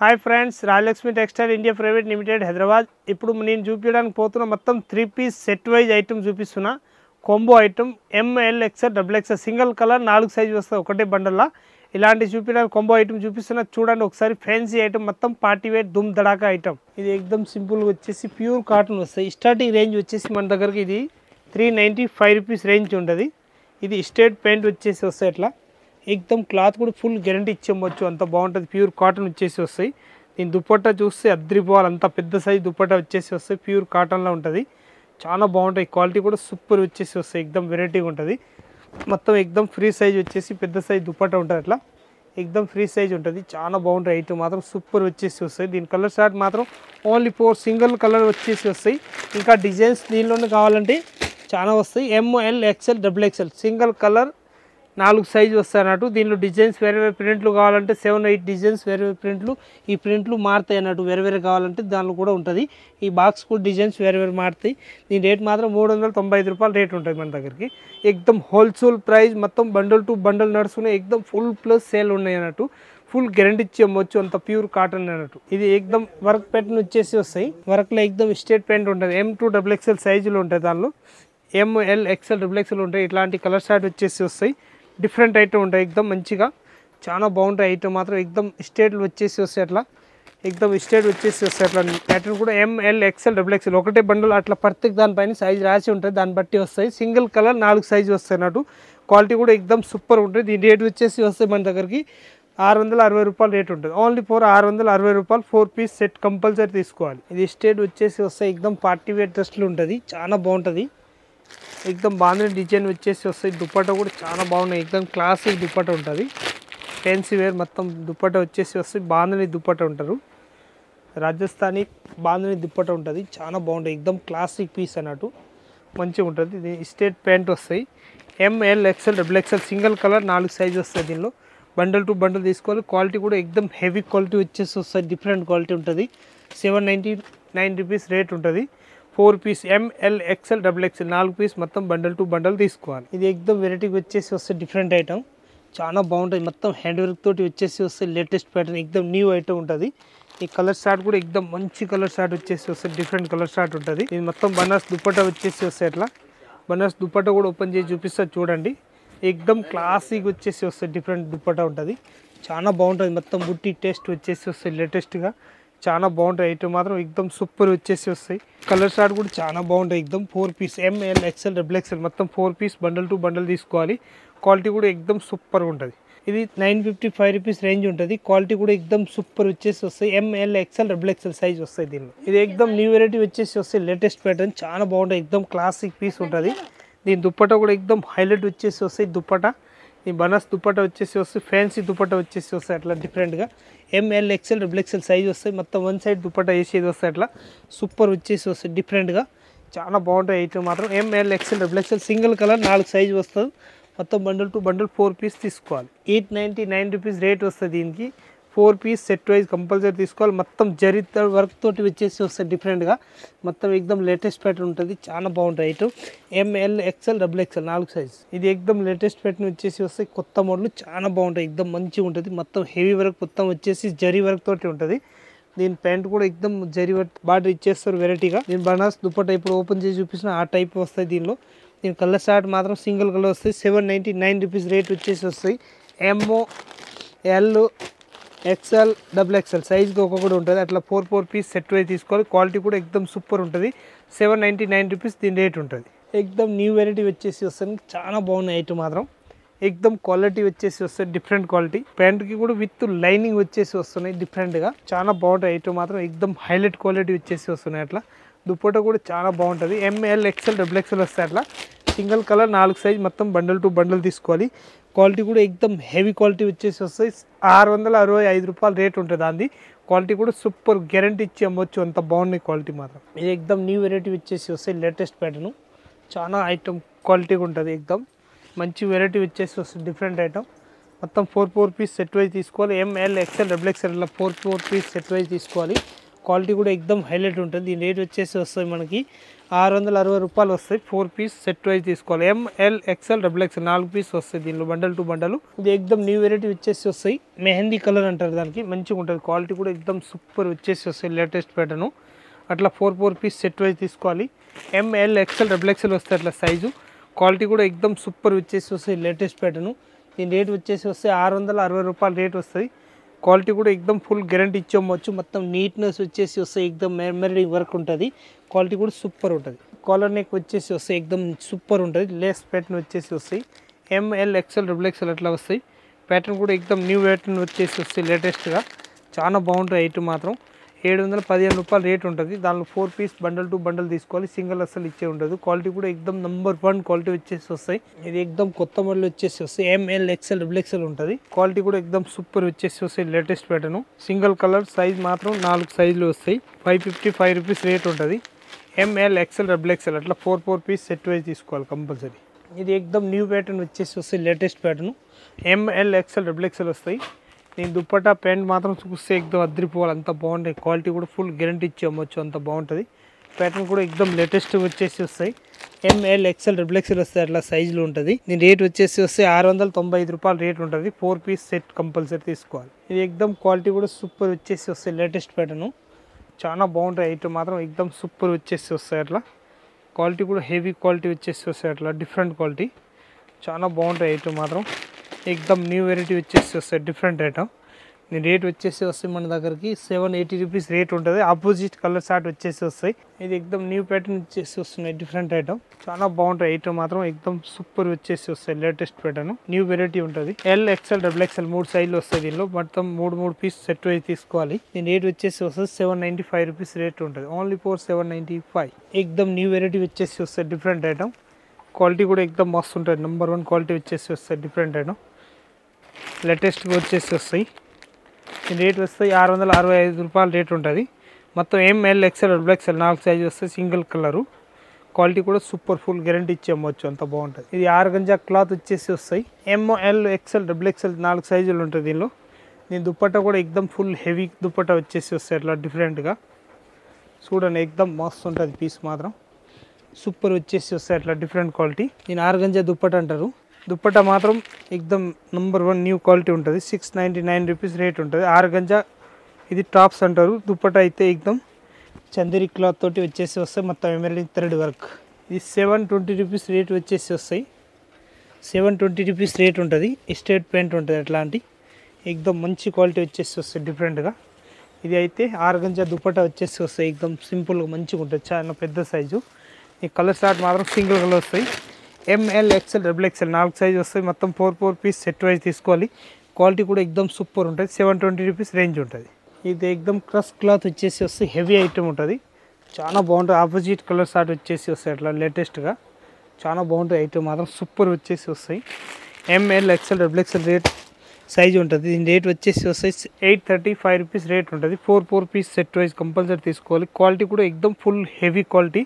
Hi friends, Rajalakshmi textile India private limited Hyderabad. ఇప్పుడు నేను చూపించడానికి పోతున్న మొత్తం 3 పీస్ సెట్ వైజ్ ఐటమ్ చూపిస్తున్నా. Combo item M L XL double XL single colour 4 size వస్తుంది ఒకటే బండల్లా. ఇలాంటి చూపించడానికి కాంబో ఐటమ్ చూపిస్తున్నా. చూడండి ఒకసారి. ఫ్యాన్సీ ఐటమ్ మొత్తం పార్టీ వేర్ దుమ్ దడాకా ఐటమ్. ఇది ఎక్దమ్ సింపుల్గా వచ్చేసి ప్యూర్ కాటన్ వస్తాయి. స్టార్టింగ్ రేంజ్ వచ్చేసి మన దగ్గరికి ఇది 395 రూపీస్ రేంజ్ ఉంటుంది. ఇది స్టేట్ పెయింట్ వచ్చేసి వస్తాయి. అట్లా ఎక్దమ్ క్లాత్ కూడా ఫుల్ గ్యారంటీ ఇచ్చేయచ్చు, అంత బాగుంటుంది. ప్యూర్ కాటన్ వచ్చేసి వస్తాయి. దీని దుపట్టా చూస్తే అద్రిపోవాలి, అంత పెద్ద సైజ్ దుపట్టా వచ్చేసి వస్తాయి. ప్యూర్ కాటన్లో ఉంటుంది, చాలా బాగుంటాయి. క్వాలిటీ కూడా సూపర్ వచ్చేసి వస్తాయి. ఎక్దమ్ వెరైటీగా ఉంటుంది. మొత్తం ఎక్దమ్ ఫ్రీ సైజ్ వచ్చేసి పెద్ద సైజ్ దుపట్టా ఉంటుంది. అట్లా ఎక్దమ్ ఫ్రీ సైజ్ ఉంటుంది, చాలా బాగుంటాయి. ఐటమ్ మాత్రం సూపర్ వచ్చేసి వస్తాయి. దీని కలర్ షార్ట్ మాత్రం ఓన్లీ 4 సింగిల్ కలర్ వచ్చేసి వస్తాయి. ఇంకా డిజైన్స్ దీనిలోనే కావాలంటే చాలా వస్తాయి. M L XL double XL single colour 4 size వస్తాయి అన్నట్టు. దీనిలో డిజైన్స్ వేరే వేరే ప్రింట్లు కావాలంటే 7-8 డిజైన్స్ వేరే వేరే ప్రింట్లు. ఈ ప్రింట్లు మారుతాయి అన్నట్టు, వేరే వేరే కావాలంటే దానిలో కూడా ఉంటుంది. ఈ బాక్స్ కూడా డిజైన్స్ వేరే వేరే మారుతాయి. దీని రేట్ మాత్రం 395 రూపాయలు రేట్ ఉంటుంది మన దగ్గరికి. ఎక్దమ్ హోల్సేల్ ప్రైస్, మొత్తం బండల్ టు బండల్ నడుస్తున్నాయి. ఎక్దమ్ ఫుల్ ప్లస్ సేల్ ఉన్నాయి అన్నట్టు. ఫుల్ గ్యారంటీ ఇచ్చి అమ్మొచ్చు, అంత ప్యూర్ కాటన్ అన్నట్టు. ఇది ఎక్దమ్ వర్క్ ప్యాటర్న్ వచ్చేసి వస్తాయి. వర్క్లో ఎక్దమ్ స్టేట్ పెయింట్ ఉంటుంది. M2 XXL సైజులో ఉంటుంది. దానిలో ML XL XXL ఉంటాయి. ఇట్లాంటి కలర్ షార్ట్ వచ్చేసి వస్తాయి. డిఫరెంట్ ఐటమ్ ఉంటాయి. ఎక్దమ్ మంచిగా చాలా బాగుంటాయి. ఐటమ్ మాత్రం ఎక్దమ్ స్టేట్లు వచ్చేసి వస్తాయి. అట్లా ఎక్దమ్ స్టేట్ వచ్చేసి వస్తాయి. అట్లా ప్యాటర్న్ కూడా ML XL XXL ఒకటే బండల్ అట్లా ప్రత్యేక దానిపైన సైజ్ రాసి ఉంటుంది, దాన్ని బట్టి వస్తాయి. సింగిల్ కలర్ 4 సైజు వస్తాయి అన్నట్టు. క్వాలిటీ కూడా ఎక్దమ్ సూపర్ ఉంటుంది. దీని రేట్ వచ్చేసి వస్తాయి మన దగ్గరికి 660 రూపాయలు రేట్ ఉంటుంది. ఓన్లీ 660 రూపాయలు 4 పీస్ సెట్ కంపల్సరీ తీసుకోవాలి. ఇది స్టేట్ వచ్చేసి వస్తాయి. ఎక్దమ్ పార్టీ వేర్ డ్రెస్లు ఉంటుంది, చాలా బాగుంటుంది. ఎక్దమ్ బాగుంది. డిజైన్ వచ్చేసి వస్తాయి. దుపట్టా కూడా చాలా బాగున్నాయి. ఎక్దమ్ క్లాసిక్ దుపట్టా ఉంటుంది. ఫ్యాన్సీ వేర్ మొత్తం దుపట్టా వచ్చేసి వస్తాయి. బాంధని దుపట్టా ఉంటారు, రాజస్థానీ బాంధని దుపట్టా ఉంటుంది. చాలా బాగుంటుంది. ఎక్దమ్ క్లాసిక్ పీస్ అన్నట్టు, మంచిగా ఉంటుంది. ఇది స్టేట్ ప్యాంట్ వస్తాయి. ML XL XXL single colour 4 size వస్తాయి. దీనిలో బండల్ టు బండల్ తీసుకోవాలి. క్వాలిటీ కూడా ఎక్దమ్ హెవీ క్వాలిటీ వచ్చేసి వస్తాయి. డిఫరెంట్ క్వాలిటీ ఉంటుంది. 799 రూపీస్ రేట్ ఉంటుంది. 4 piece ML XL XXL 4 piece మొత్తం బండల్ టు బండల్ తీసుకోవాలి. ఇది ఎక్దమ్ వెరైటీకి వచ్చేసి వస్తే డిఫరెంట్ ఐటమ్, చాలా బాగుంటుంది. మొత్తం హ్యాండ్ వర్క్ తోటి వచ్చేసి వస్తే లేటెస్ట్ ప్యాటర్న్, ఎక్దమ్ న్యూ ఐటమ్ ఉంటుంది. ఈ కలర్ షార్ట్ కూడా ఎక్దమ్ మంచి కలర్ షార్ట్ వచ్చేసి వస్తే డిఫరెంట్ కలర్ షార్ట్ ఉంటుంది. ఇది మొత్తం బనారస్ దుపట్టా వచ్చేసి వస్తాయి. అట్లా బనారస్ దుపట్టా కూడా ఓపెన్ చేసి చూపిస్తా చూడండి. ఎక్దమ్ క్లాసిక్ వచ్చేసి వస్తాయి. డిఫరెంట్ దుపట్టా ఉంటుంది, చాలా బాగుంటుంది. మొత్తం బుట్టి టేస్ట్ వచ్చేసి వస్తాయి లేటెస్ట్గా, చాలా బాగుంటాయి. ఐటమ్ మాత్రం ఎక్దమ్ సూపర్ వచ్చేసి వస్తాయి. కలర్ షార్ట్ కూడా చాలా బాగుంటాయి. ఎక్దమ్ 4 పీస్ ML XL XXL మొత్తం 4 పీస్ బండల్ టు బండల్ తీసుకోవాలి. క్వాలిటీ కూడా ఎక్దమ్ సూపర్గా ఉంటుంది. ఇది 955 రూపీస్ రేంజ్ ఉంటుంది. క్వాలిటీ కూడా ఎక్దమ్ సూపర్ వచ్చేసి వస్తాయి. ML XL XXL సైజ్ వస్తాయి. దీనిలో ఇది ఎక్దమ్ న్యూ వెరైటీ వచ్చేసి వస్తాయి. లేటెస్ట్ ప్యాటర్న్, చాలా బాగుంటాయి. ఎక్దమ్ క్లాసిక్ పీస్ ఉంటుంది. దీని దుపట్టా కూడా ఎక్దమ్ హైలైట్ వచ్చేసి వస్తాయి. దుపట్టా ఈ బనాస్ దుపట్టా వచ్చేసి వస్తాయి. ఫ్యాన్సీ దుపట్టా వచ్చేసి వస్తాయి. అట్లా డిఫరెంట్గా ML XL XXL సైజ్ వస్తాయి. మొత్తం 1 సైడ్ దుపట్టా వేసేది వస్తాయి. అట్లా సూపర్ వచ్చేసి వస్తాయి. డిఫరెంట్గా చాలా బాగుంటాయి. ఐటమ్ మాత్రం ML XL XXL single colour 4 size వస్తుంది. మొత్తం బండల్ టు బండల్ 4 పీస్ తీసుకోవాలి. 899 రూపీస్ రేట్ వస్తుంది. దీనికి 4 పీస్ సెట్ వైజ్ కంపల్సరీ తీసుకోవాలి. మొత్తం జరీ వర్క్ తోటి వచ్చేసి వస్తుంది. డిఫరెంట్గా మొత్తం ఎక్దమ్ లేటెస్ట్ ప్యాటర్న్ ఉంటుంది, చాలా బాగుంటుంది. Item ML XL XXL 4 size. ఇది ఎక్దమ్ లేటెస్ట్ ప్యాటర్న్ వచ్చేసి వస్తాయి. కొత్త మోడల్, చాలా బాగుంటుంది. ఎక్దమ్ మంచిగా ఉంటుంది. మొత్తం హెవీ వర్క్ మొత్తం వచ్చేసి జరీ వర్క్ తోటి ఉంటుంది. దీని ప్యాంట్ కూడా ఎక్దమ్ జరీ వర్క్ బార్డర్ ఇచ్చేస్తారు వెరైటీగా. దీని బనారస్ దుపట్టా ఇప్పుడు ఓపెన్ చేసి చూపించిన ఆ టైప్ వస్తాయి. దీనిలో దీని కలర్ షార్ట్ మాత్రం సింగిల్ కలర్ వస్తాయి. 799 రూపీస్ రేట్ వచ్చేసి వస్తాయి. ML XL XXL సైజ్కి ఒక్కొక్కటి ఉంటుంది. అట్లా 4 పీస్ సెట్ వైజ్ తీసుకోవాలి. క్వాలిటీ కూడా ఎక్దమ్ సూపర్ ఉంటుంది. 799 రూపీస్ దీని రేట్ ఉంటుంది. ఎక్దమ్ న్యూ వెరైటీ వచ్చేసి వస్తుంది. చాలా బాగున్నాయి ఐటమ్ మాత్రం. ఎక్దమ్ క్వాలిటీ వచ్చేసి వస్తుంది. Different quality. ప్యాంట్కి కూడా విత్ లైనింగ్ వచ్చేసి వస్తున్నాయి. డిఫరెంట్గా చాలా బాగుంటాయి. ఐటమ్ మాత్రం ఎక్దమ్ హైలైట్ క్వాలిటీ వచ్చేసి వస్తున్నాయి. అట్లా దుపట్టా కూడా చాలా బాగుంటుంది. ML XL XXL వస్తాయి. అట్లా సింగిల్ కలర్ 4 సైజ్ మొత్తం బండల్ టు బండల్ తీసుకోవాలి. క్వాలిటీ కూడా ఎక్దమ్ హెవీ క్వాలిటీ వచ్చేసి వస్తాయి. 665 రూపాయలు రేట్ ఉంటుంది. అది క్వాలిటీ కూడా సూపర్ గ్యారంటీ ఇచ్చి అమ్మవచ్చు, అంత బాగున్నాయి క్వాలిటీ మాత్రం. ఇది ఎక్దమ్ న్యూ వెరైటీ వచ్చేసి వస్తాయి. లేటెస్ట్ ప్యాటర్న్, చాలా ఐటమ్ క్వాలిటీగా ఉంటుంది. ఎక్దమ్ మంచి వెరైటీ వచ్చేసి వస్తుంది. డిఫరెంట్ ఐటమ్ మొత్తం 4 పీస్ సెట్ వైజ్ తీసుకోవాలి. ML XL XXL 4 piece set wise తీసుకోవాలి. క్వాలిటీ కూడా ఎక్దమ్ హైలైట్ ఉంటుంది. దీని రేట్ వచ్చేసి వస్తుంది మనకి 660 రూపాయలు వస్తాయి. 4 పీస్ సెట్ వైజ్ తీసుకోవాలి. ML XL XXL 4 పీస్ వస్తాయి దీనిలో, బండల్ టు బండలు. ఇది ఎక్దమ్ న్యూ వెరైటీ వచ్చేసి వస్తాయి. మెహందీ కలర్ అంటారు దానికి, మంచిగా ఉంటుంది. క్వాలిటీ కూడా ఎక్దమ్ సూపర్ వచ్చేసి వస్తాయి. లేటెస్ట్ ప్యాటర్న్ అట్లా 4 పీస్ సెట్ వైజ్ తీసుకోవాలి. ML XL XXL వస్తాయి అట్లా సైజు. క్వాలిటీ కూడా ఎక్దమ్ సూపర్ వచ్చేసి వస్తాయి. Latest pattern. దీని రేట్ వచ్చేసి వస్తే 660 రూపాయలు రేట్ వస్తుంది. క్వాలిటీ కూడా ఎక్దమ్ ఫుల్ గ్యారంటీ ఇచ్చేయచ్చు. మొత్తం నీట్నెస్ వచ్చేసి వస్తాయి. ఎక్దమ్ మెమరీ వర్క్ ఉంటుంది. క్వాలిటీ కూడా సూపర్ ఉంటుంది. కాలర్ నెక్ వచ్చేసి వస్తాయి. ఎక్దమ్ సూపర్ ఉంటుంది. లేస్ ప్యాటర్న్ వచ్చేసి వస్తాయి. ML XL XXL అట్లా వస్తాయి. ప్యాటర్న్ కూడా ఎక్దమ్ న్యూ ప్యాటర్న్ వచ్చేసి వస్తాయి. లేటెస్ట్గా చాలా బాగుంటుంది. ఐటమ్ మాత్రం 715 రూపాయలు రేట్ ఉంటుంది. దానిలో 4 పీస్ బండల్ టు బండల్ తీసుకోవాలి. సింగిల్ అసలు ఇచ్చే ఉండదు. క్వాలిటీ కూడా ఎక్దమ్ నంబర్ 1 క్వాలిటీ వచ్చేసి వస్తాయి. ఇది ఎక్దమ్ కొత్త మోడల్ వచ్చేసి వస్తాయి. ML XL XXL ఉంటుంది. క్వాలిటీ కూడా ఎక్దమ్ సూపర్ వచ్చేసి వస్తాయి. Latest pattern. Single colour size మాత్రం 4 సైజులు వస్తాయి. 555 రూపీస్ రేట్ ఉంటుంది. ML XL XXL అట్లా 4 పీస్ సెట్ వైజ్ తీసుకోవాలి కంపల్సరీ. ఇది ఎక్దమ్ న్యూ ప్యాటర్న్ వచ్చేసి వస్తాయి. Latest pattern. ML XL XXL వస్తాయి. నేను దుప్పటా ప్యాంట్ మాత్రం చూస్తే ఎక్దమ్ అద్దరిపోవాలి, అంత బాగుంటాయి. క్వాలిటీ కూడా ఫుల్ గ్యారంటీ ఇచ్చి అమ్మొచ్చు, అంత బాగుంటుంది. ప్యాటర్న్ కూడా ఎక్దమ్ లేటెస్ట్ వచ్చేసి వస్తాయి. ML XL XXL వస్తాయి అట్లా సైజులో ఉంటుంది. దీని రేట్ వచ్చేసి వస్తే 695 రూపాయలు రేట్ ఉంటుంది. 4 పీస్ సెట్ కంపల్సరీ తీసుకోవాలి. ఇది ఎక్దమ్ క్వాలిటీ కూడా సూపర్ వచ్చేసి వస్తాయి. లేటెస్ట్ ప్యాటర్న్ చాలా బాగుంటాయి. ఐటమ్ మాత్రం ఎక్దమ్ సూపర్ వచ్చేసి వస్తాయి అట్లా. క్వాలిటీ కూడా హెవీ క్వాలిటీ వచ్చేసి వస్తాయి అట్లా, డిఫరెంట్ క్వాలిటీ చాలా బాగుంటాయి. ఐటమ్ మాత్రం ఎక్దమ్ న్యూ వెరైటీ వచ్చేసి వస్తాయి. Different item. దీని రేట్ వచ్చేసి వస్తాయి మన దగ్గరికి 780 రూపీస్ రేట్ ఉంటుంది. ఆపోజిట్ కలర్ షార్ట్ వచ్చేసి వస్తాయి. ఇది ఎక్దమ్ న్యూ ప్యాటర్న్ వచ్చేసి వస్తున్నాయి. డిఫరెంట్ ఐటమ్ చాలా బాగుంటాయి. ఐటమ్ మాత్రం ఎక్దమ్ సూపర్ వచ్చేసి వస్తాయి. లేటెస్ట్ ప్యాటర్న్ న్యూ వెరైటీ ఉంటుంది. L XL XXL 3 సైజులు వస్తాయి. దీనిలో మొత్తం 3 పీస్ సెట్ వైజ్ తీసుకోవాలి. దీని రేట్ వచ్చేసి వస్తుంది 795 రూపీస్ రేట్ ఉంటుంది. Only for 795. ఎక్దమ్ న్యూ వెరైటీ వచ్చేసి వస్తాయి. Different item. క్వాలిటీ కూడా ఎక్దమ్ మస్తు ఉంటుంది. నెంబర్ 1 క్వాలిటీ వచ్చేసి వస్తాయి. డిఫరెంట్ ఐటమ్ లేటెస్ట్గా వచ్చేసి వస్తాయి. దీని రేట్ వస్తాయి 665 రూపాయలు రేట్ ఉంటుంది. మొత్తం ML XL XXL 4 సైజు వస్తాయి. Single colour. క్వాలిటీ కూడా సూపర్ ఫుల్ గ్యారంటీ ఇచ్చి అమ్మవచ్చు, అంత బాగుంటుంది. ఇది 6 గంజా క్లాత్ వచ్చేసి వస్తాయి. ML XL XXL 4 సైజులు ఉంటుంది దీనిలో. దీని దుప్పట్టా కూడా ఎక్దమ్ ఫుల్ హెవీ దుప్పట్టా వచ్చేసి వస్తాయి అట్లా డిఫరెంట్గా. చూడండి ఎక్దమ్ మస్తు ఉంటుంది. పీస్ మాత్రం సూపర్ వచ్చేసి వస్తాయి అట్లా, డిఫరెంట్ క్వాలిటీ. దీని 6 గంజా దుప్పట్టా అంటారు. దుప్పట్టా మాత్రం ఎక్దమ్ నంబర్ 1 న్యూ క్వాలిటీ ఉంటుంది. 699 రూపీస్ రేట్ ఉంటుంది. 6 గంజా ఇది టాప్స్ అంటారు. దుప్పట్టా అయితే ఎక్దమ్ చందేరి క్లాత్ తోటి వచ్చేసి వస్తాయి. మొత్తం ఎమరాల్డ్ థ్రెడ్ వర్క్. ఇది 720 రూపీస్ రేట్ వచ్చేసి వస్తాయి. 720 రూపీస్ రేట్ ఉంటుంది. స్ట్రేట్ ప్యాంట్ ఉంటుంది అట్లాంటి ఎక్దమ్ మంచి క్వాలిటీ వచ్చేసి వస్తాయి డిఫరెంట్గా. ఇది అయితే 6 గంజా దుప్పట్టా వచ్చేసి వస్తాయి. ఎక్దమ్ సింపుల్గా మంచిగా ఉంటుంది. చాలా పెద్ద సైజు. ఈ కలర్ షార్ట్ మాత్రం సింగిల్ కలర్ వస్తాయి. ML XL XXL 4 సైజు వస్తాయి. మొత్తం 4 పీస్ సెట్ వైజ్ తీసుకోవాలి. క్వాలిటీ కూడా ఎక్దమ్ సూపర్ ఉంటుంది. 720 రూపీస్ రేంజ్ ఉంటుంది. ఇది ఎక్దమ్ క్రష్ క్లాత్ వచ్చేసి వస్తే హెవీ ఐటమ్ ఉంటుంది. చాలా బాగుంటుంది. ఆపోజిట్ కలర్ షార్ట్ వచ్చేసి వస్తాయి అట్లా లేటెస్ట్గా. చాలా బాగుంటుంది. ఐటమ్ మాత్రం సూపర్ వచ్చేసి వస్తాయి. ML XL XXL rate size ఉంటుంది. దీని రేట్ వచ్చేసి వస్తాయి 835 రూపీస్ రేట్ ఉంటుంది. 4 పీస్ సెట్ వైజ్ కంపల్సరీ తీసుకోవాలి. క్వాలిటీ కూడా ఎక్దమ్ ఫుల్ హెవీ క్వాలిటీ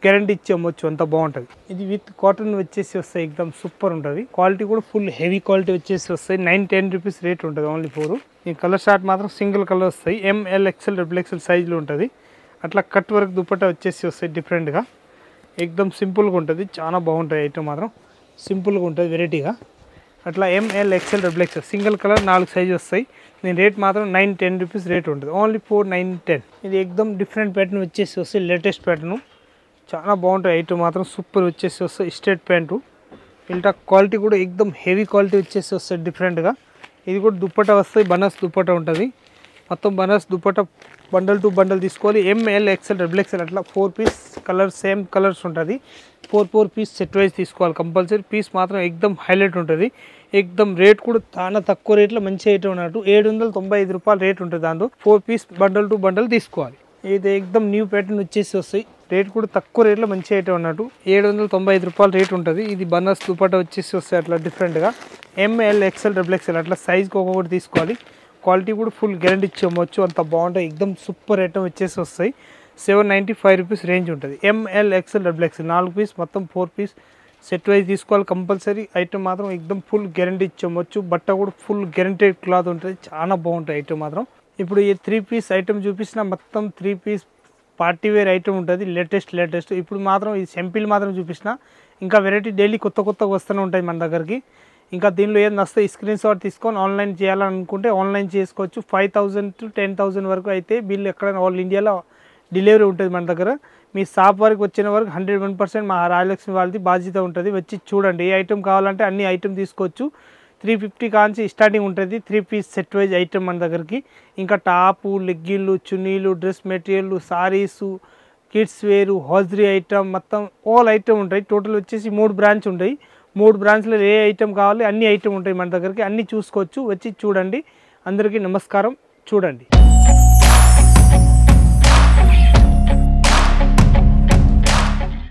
గ్యారంటీ ఇచ్చి అమ్మొచ్చు, అంత బాగుంటుంది. ఇది విత్ కాటన్ వచ్చేసి వస్తాయి. ఎక్దమ్ సూపర్ ఉంటుంది. క్వాలిటీ కూడా ఫుల్ హెవీ క్వాలిటీ వచ్చేసి వస్తాయి. 910 రూపీస్ రేట్ ఉంటుంది. ఓన్లీ 4. ఈ కలర్ షార్ట్ మాత్రం సింగిల్ కలర్ వస్తాయి. ML XL XXL సైజులో ఉంటుంది. అట్లా కట్ వర్క్ దుప్పట్టా వచ్చేసి వస్తాయి డిఫరెంట్గా. ఎక్దమ్ సింపుల్గా ఉంటుంది. చాలా బాగుంటుంది. ఐటమ్ మాత్రం సింపుల్గా ఉంటుంది వెరైటీగా. అట్లా ML XL XXL single colour 4 size వస్తాయి. దీని రేట్ మాత్రం 910 రూపీస్ రేట్ ఉంటుంది. ఓన్లీ 4910. ఇది ఎక్దమ్ డిఫరెంట్ ప్యాటర్న్ వచ్చేసి వస్తాయి. లేటెస్ట్ ప్యాటర్న్ చాలా బాగుంటాయి. ఐటమ్ మాత్రం సూపర్ వచ్చేసి వస్తాయి. స్ట్రేట్ ప్యాంటు ఇలా క్వాలిటీ కూడా ఎక్దమ్ హెవీ క్వాలిటీ వచ్చేసి వస్తాయి డిఫరెంట్గా. ఇది కూడా దుప్పట్టా వస్తాయి. బనాస్ దుప్పట్టా ఉంటుంది. మొత్తం బనాస్ దుప్పట్టా బండల్ టు బండల్ తీసుకోవాలి. ML XL XXL అట్లా 4 పీస్ కలర్ సేమ్ కలర్స్ ఉంటుంది. 4 పీస్ సెట్ వైజ్ తీసుకోవాలి కంపల్సరీ. పీస్ మాత్రం ఎక్దమ్ హైలైట్ ఉంటుంది. ఎక్దమ్ రేట్ కూడా చాలా తక్కువ రేట్లో మంచి ఐటమ్ ఉన్నట్టు 795 రూపాయలు రేట్ ఉంటుంది. దాంట్లో 4 పీస్ బండల్ టు బండల్ తీసుకోవాలి. ఇది ఎక్దమ్ న్యూ ప్యాటర్న్ వచ్చేసి వస్తాయి. రేట్ కూడా తక్కువ రేట్లో మంచి ఐటమ్ అన్నట్టు 795 రూపాయలు రేట్ ఉంటుంది. ఇది బనాస్ దుప్పట్టా వచ్చేసి వస్తాయి అట్లా డిఫరెంట్గా. ML XL XXL అట్లా సైజ్కి ఒక్కొక్కటి తీసుకోవాలి. క్వాలిటీ కూడా ఫుల్ గ్యారంటీ ఇచ్చి అమ్మవచ్చు, అంత బాగుంటాయి. ఎక్దమ్ సూపర్ ఐటమ్ వచ్చేసి వస్తాయి. 795 రూపీస్ రేంజ్ ఉంటుంది. ML XL XXL 4 పీస్ మొత్తం 4 పీస్ సెట్ వైజ్ తీసుకోవాలి కంపల్సరీ. ఐటమ్ మాత్రం ఎక్దమ్ ఫుల్ గ్యారంటీ ఇచ్చి అమ్మవచ్చు. బట్ట కూడా ఫుల్ గ్యారంటెడ్ క్లాత్ ఉంటుంది. చాలా బాగుంటాయి ఐటమ్ మాత్రం. ఇప్పుడు ఈ 3 పీస్ ఐటమ్ చూపించిన మొత్తం 3 పీస్ పార్టీ వేర్ ఐటమ్ ఉంటుంది. లేటెస్ట్ ఇప్పుడు మాత్రం ఈ సింపుల్ మాత్రం చూపించిన. ఇంకా వెరైటీ డైలీ కొత్తగా వస్తూనే ఉంటాయి మన దగ్గరికి. ఇంకా దీనిలో ఏం నస్తే స్క్రీన్ షాట్ తీసుకొని ఆన్లైన్ చేయాలనుకుంటే ఆన్లైన్ చేసుకోవచ్చు. 5,000 to 10,000 వరకు అయితే బిల్ ఎక్కడైనా ఆల్ ఇండియాలో డెలివరీ ఉంటుంది మన దగ్గర. మీ షాప్ వరకు వచ్చిన వరకు 101% మా రాయలక్ష్మి వాళ్ళది బాధ్యత ఉంటుంది. వచ్చి చూడండి. ఏ ఐటమ్ కావాలంటే అన్ని ఐటమ్ తీసుకోవచ్చు. 350 కాంచి స్టార్టింగ్ ఉంటుంది. 3 పీస్ సెట్ వైజ్ ఐటమ్ మన దగ్గరికి. ఇంకా టాపు, లెగ్గిన్లు, చున్నీలు, డ్రెస్ మెటీరియల్, సారీసు, కిడ్స్ వేరు, హోజరీ ఐటమ్ మొత్తం ఆల్ ఐటమ్ ఉంటాయి. టోటల్ వచ్చేసి 3 బ్రాంచ్ ఉంటాయి. 3 బ్రాంచ్లో ఏ ఐటమ్ కావాలి అన్ని ఐటమ్ ఉంటాయి మన దగ్గరికి. అన్నీ చూసుకోవచ్చు. వచ్చి చూడండి. అందరికీ నమస్కారం. చూడండి.